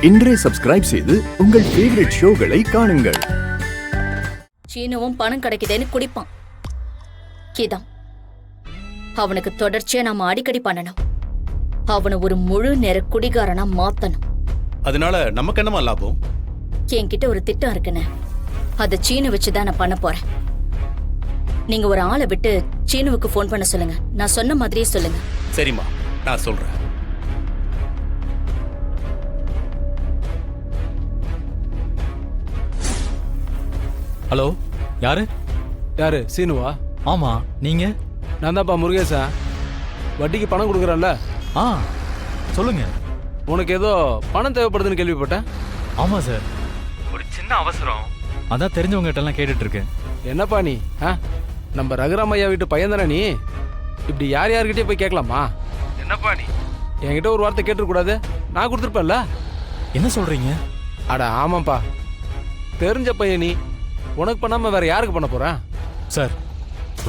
இன்றே சப்ஸ்கிரைப் செய்து உங்கள் ஃபேவரட் ஷோகளை காணுங்கள். சீனவும் பணம் கிடைக்குதுன்னு குடிப்பான். இதான் அவனுக்கு தொடர்ச்சியா நாம அடிக்கடி பண்ணணும். அவனை ஒரு முழு நேர குடிகாரனா மாத்தணும். அதனால நமக்கு என்னமா லாபம்? என்கிட்ட ஒரு திட்டம் இருக்குன்னு, அதை சீனு வச்சுதான் நான் பண்ண போறேன். நீங்க ஒரு ஆளை விட்டு சீனுவுக்கு போன் பண்ண சொல்லுங்க. நான் சொன்ன மாதிரியே சொல்லுங்க. சரிம்மா, நான் சொல்றேன். ஹலோ, யாரு? யாரு? சீனுவா? ஆமா, நீங்க? நான் தான்ப்பா முருகேசா. வட்டிக்கு பணம் கொடுக்குறேன்ல. ஆ, சொல்லுங்க. உனக்கு ஏதோ பணம் தேவைப்படுதுன்னு கேள்விப்பட்டேன். ஆமா சார், ஒரு சின்ன அவசரம், அதான் தெரிஞ்சவங்ககிட்ட எல்லாம் கேட்டுட்டு இருக்கேன். என்னப்பா நீ? நம்ம ரகுராம் ஐயா வீட்டு பையன் தானே நீ? இப்படி யார் யார்கிட்டயே போய் கேட்கலாமா? என்னப்பா நீ என்கிட்ட ஒரு வார்த்தை கேட்டுக்கூடாது? நான் கொடுத்துருப்பேன்ல. என்ன சொல்றீங்க? அட ஆமாப்பா, தெரிஞ்ச பையன் நீ. உனக்கு பண்ணாம வேற யாருக்கு பண்ண போறேன்? சார்,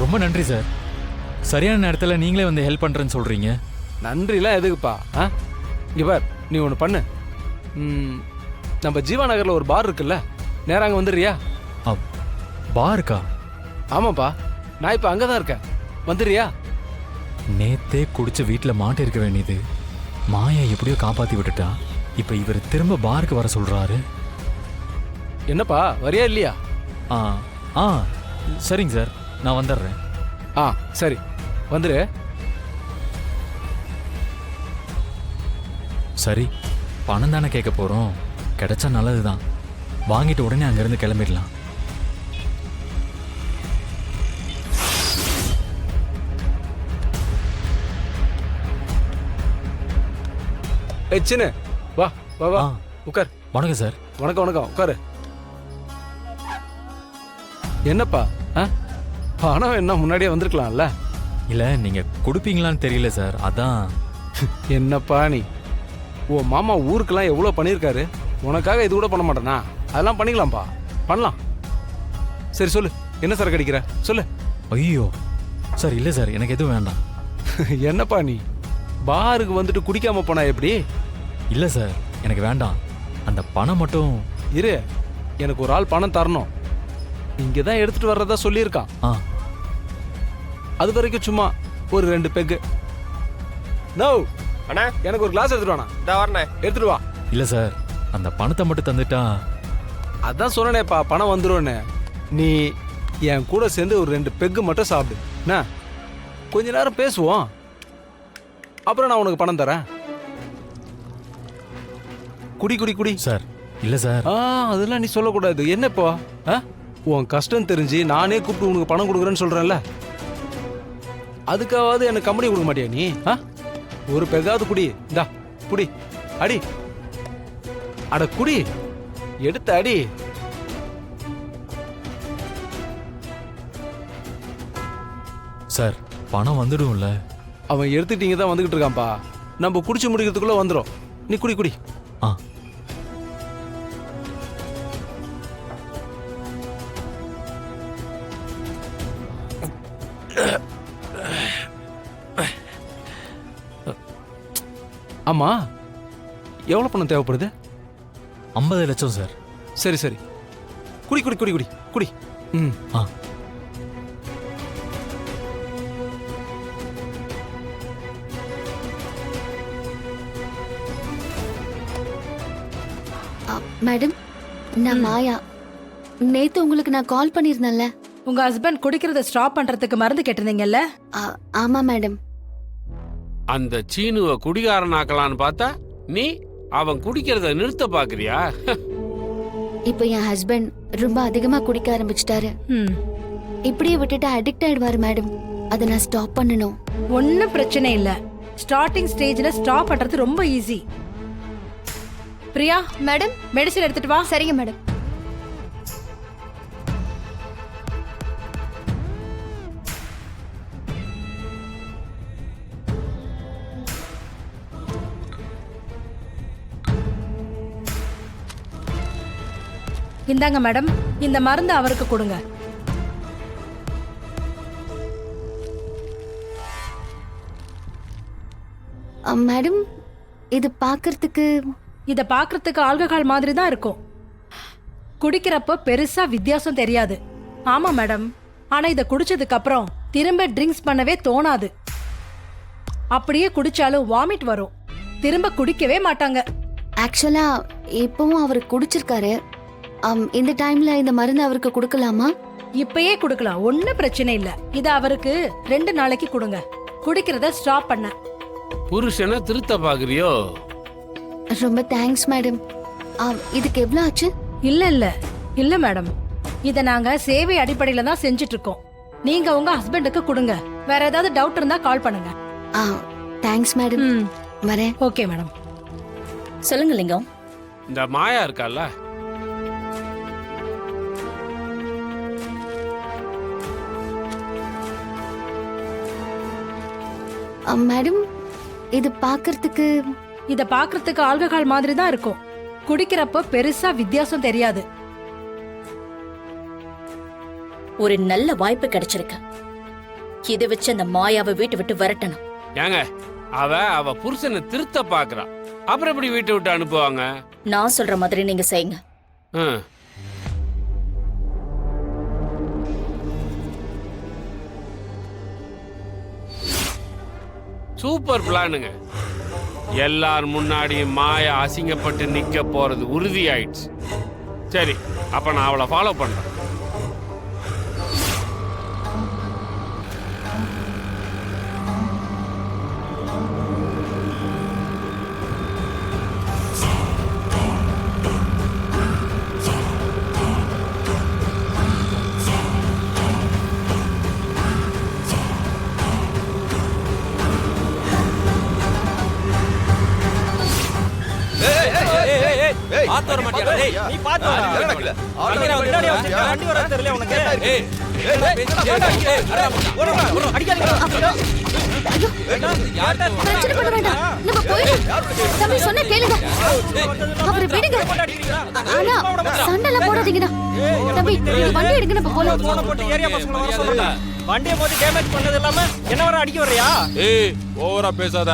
ரொம்ப நன்றி சார். சரியான நேரத்தில் நீங்களே வந்து ஹெல்ப் பண்றேன்னு சொல்றீங்க. நன்றிலாம் எதுக்குப்பா? இவர் நீ ஒன்று பண்ணு. நம்ம ஜீவா நகரில் ஒரு பார் இருக்குல்ல, நேரம் அங்கே வந்துடுறியா? பாருக்கா? ஆமாப்பா, நான் இப்போ அங்கே தான் இருக்கேன். வந்துடுறியா? நேத்தே குடிச்சு வீட்டில் மாட்டி இருக்க வேண்டியது மாயா எப்படியோ காப்பாற்றி விட்டுட்டா. இப்போ இவர் திரும்ப பாருக்கு வர சொல்றாரு. என்னப்பா, வரியா இல்லையா? ஆ ஆ சரிங்க சார், நான் வந்துடுறேன். சரி, வந்துரு. சரி, பணம் தானே கேட்க போகிறோம், கிடைச்சா நல்லது தான். வாங்கிட்டு உடனே அங்கேருந்து கிளம்பிடலாம். சின்ன வா வா வா, உட்கார். வணக்கம் சார். வணக்கம் வணக்கம், உட்காரு. என்னப்பா, பணம் என்ன முன்னாடியே வந்திருக்கலாம்ல? இல்லை, நீங்கள் கொடுப்பீங்களான்னு தெரியல சார், அதான். என்னப்பா நீ, உன் மாமா ஊருக்கெல்லாம் எவ்வளோ பண்ணியிருக்காரு, உனக்காக இது கூட பண்ண மாட்டேனா? அதெல்லாம் பண்ணிக்கலாம்ப்பா, பண்ணலாம். சரி சொல்லு, என்ன சார் கிடைக்கிற சொல்லு. ஐயோ சார், இல்லை சார், எனக்கு எதுவும் வேண்டாம். என்னப்பா நீ, பாருக்கு வந்துட்டு குடிக்காம போனா எப்படி? இல்லை சார், எனக்கு வேண்டாம். அந்த பணம் மட்டும் இரு, எனக்கு ஒரு ஆள் பணம் தரணும். இங்கே தான் எடுத்துட்டு வர்றதா சொல்லியிருக்கான். அது வரைக்கும் சும்மா ஒரு 2 பெக்கு. நோ அண்ணா, எனக்கு ஒரு கிளாஸ் எடுத்துட்டு வாண்ணா. வரண்ணே, எடுத்துட்டு வா. இல்லை சார், அந்த பணத்தை மட்டும் தந்துட்டா. அதான் சொன்னேப்பா, பணம் வந்துரும்னு. நீ என் கூட சேர்ந்து ஒரு 2 பெக்கு மட்டும் சாப்பிடு. என்ன, கொஞ்ச நேரம் பேசுவோம், அப்புறம் நான் உனக்கு பணம் தரேன். குடி குடி குடி. சார் இல்லை சார். அதெல்லாம் நீ சொல்லக்கூடாது. என்னப்போ, உன் கஷ்டம் தெரிஞ்சு நானே கூப்பிட்டு உனக்கு பணம் கொடுக்குறேன்னு சொல்றேன்ல, அதுக்காவது எனக்கு கம்பெனி கொடுக்க மாட்டியா நீ? ஒரு பெகாவது குடி. இந்தா குடி, அடி. அட குடி, எடுத்து அடி. சார், பணம் வந்துடும்ல? அவன் எடுத்துட்டீங்க தான் வந்துகிட்டு இருக்கான்ப்பா. நம்ம குடிச்சு முடிக்கிறதுக்குள்ள வந்துடும். நீ குடி குடி. ஆமா, எவ்வளவு பணம் தேவைப்படுது? 50 லட்சம் சார். சரி சரி, குடி குடி குடி குடி குடி. மேடம், நான் மாயா. நேத்து உங்களுக்கு நான் கால் பண்ணிருந்தேன்ல. உங்க ஹஸ்பண்ட் குடிக்கிறத ஸ்டாப் பண்றதுக்கு மருந்து கேட்டிருந்தீங்கல்ல? ஆமா மேடம். அந்த சீனுவை குடிகாரனாக்கலான்னு பார்த்தா நீ அவன் குடிக்கிறத நிறுத்த பாக்குறியா? இப்போ என் ஹஸ்பண்ட் ரொம்ப அதிகமா குடிக்க ஆரம்பிச்சிட்டாரு. இப்படியே விட்டுட்டு அடிக்ட் ஆயிடுவாரு மேடம். அதை நான் ஸ்டாப் பண்ணணும். ஒன்னும் பிரச்சனை இல்ல, ஸ்டார்டிங் ஸ்டேஜ்ல ஸ்டாப் பண்றது ரொம்ப ஈஸி. பிரியா மேடம், மெடிசன் எடுத்துட்டு வா. சரிங்க மேடம். இந்தாங்க மேடம், இந்த மருந்து அவருக்கு கொடுங்க. மேடம், இது பார்க்கறதுக்கு இத பாக்குறதுக்கு ஆல்கஹால் மாதிரி தான் இருக்கும். குடிக்கிறப்ப பெருசா வித்தியாசம் தெரியாது. ஆமா மேடம். ஆனா இத குடிச்சதுக்கு அப்புறம் திரும்ப ட்ரிங்க்ஸ் பண்ணவே தோணாது. அப்படியே குடிச்சாலும் வாமிட் வரும். திரும்ப குடிக்கவே மாட்டாங்க. ஆக்சுவலா இப்பவும் அவர் குடிச்சிருக்காரு. இந்த டைம்ல இந்த மருந்து அவருக்கு கொடுக்கலாமா? இப்பயே குடுக்கலாம், ஒன்னும் பிரச்சனை இல்ல. இத அவருக்கு 2 நாளைக்கு கொடுங்க. குடிக்கிறத ஸ்டாப் பண்ண. புருஷனை திருத்த பாக்குறியோ? ரொம்ப தேங்க்ஸ் மேடம். இதுக்கு எவ்வளவு ஆச்சு? இல்ல மேடம், இத நாங்க சேவை அடிப்படையில தான் செஞ்சுட்டு இருக்கோம். நீங்க உங்க ஹஸ்பண்டுக்கு கொடுங்க. வேற ஏதாவது டவுட் இருந்தா கால் பண்ணுங்க. Thanks madam. வரேன். Okay madam. சொல்லுங்க லிங்கம். இந்த மாயா இருக்கால, மேடம் இது பாக்குறதுக்கு இத பாக்குறதுக்கு ஆல்கஹால் மாதிரி தான் இருக்கும். குடிக்கிறப்ப பெருசா வித்தியாசம் தெரியாது. ஒரு நல்ல வாய்ப்பு கிடைச்சிருக்கு. இதை வச்சு அந்த மாயாவை வீட்டை விட்டு விரட்டணும். ஏங்க அவ புருஷனை திருத்த பாக்குறா, அப்புறம் எப்படி வீட்டை விட்டு அனுப்புவாங்க? நான் சொல்ற மாதிரி நீங்க செய்யுங்க. சூப்பர் பிளானுங்க. எல்லார் முன்னாடியும் மாயா அசிங்கப்பட்டு நிக்க போறது உறுதி ஆயிடுச்சு. சரி, அப்ப நான் அவளை ஃபாலோ பண்றேன். பிரச்சனை பண்ண வேண்டாம். நம்ம போயிடலாம். தம்பி சொன்ன கேளுங்க. அவரை விடுங்க. ஆனா சண்டைலாம் போடாதீங்கடா. தம்பி நீங்க வண்டி எடுங்க, நம்ம போலாம். வண்டியை போட்டு டேமேஜ் பண்ணது இல்லாம என்ன வர அடிக்க வர்றியா? ஏய் ஓவரா பேசாத.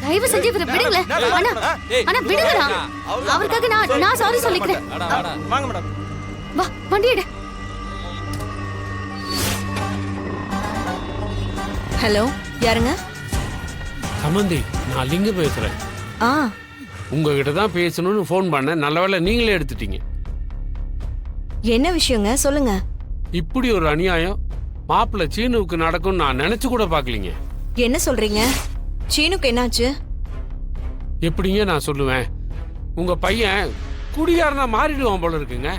தயவு செஞ்சு இவரை விடுங்களேன். ஆனா விடுங்கடா. அவருக்காக நான் சாரி சொல்லிக்கிறேன். வாங்க மேடம். வா வண்டி எடு. ஹலோ, யாருங்க? சமந்தி, நான் லிங்கு பேசுறேன். உங்ககிட்ட தான் பேசணும்னு ஃபோன் பண்ணேன். நல்ல வேளை நீங்களே எடுத்துட்டீங்க. என்ன விஷயங்க, சொல்லுங்க. இப்படி ஒரு அநியாயம் மாப்பிள்ளை சீனுவுக்கு நடக்கும் நான் நினைச்சு கூட பார்க்கலீங்க. என்ன சொல்றீங்க? சீனுக்கு என்னாச்சு? எப்படிங்க நான் சொல்லுவேன்? உங்க பையன் குடிகாரனா மாறிடுவான் போல இருக்குங்க.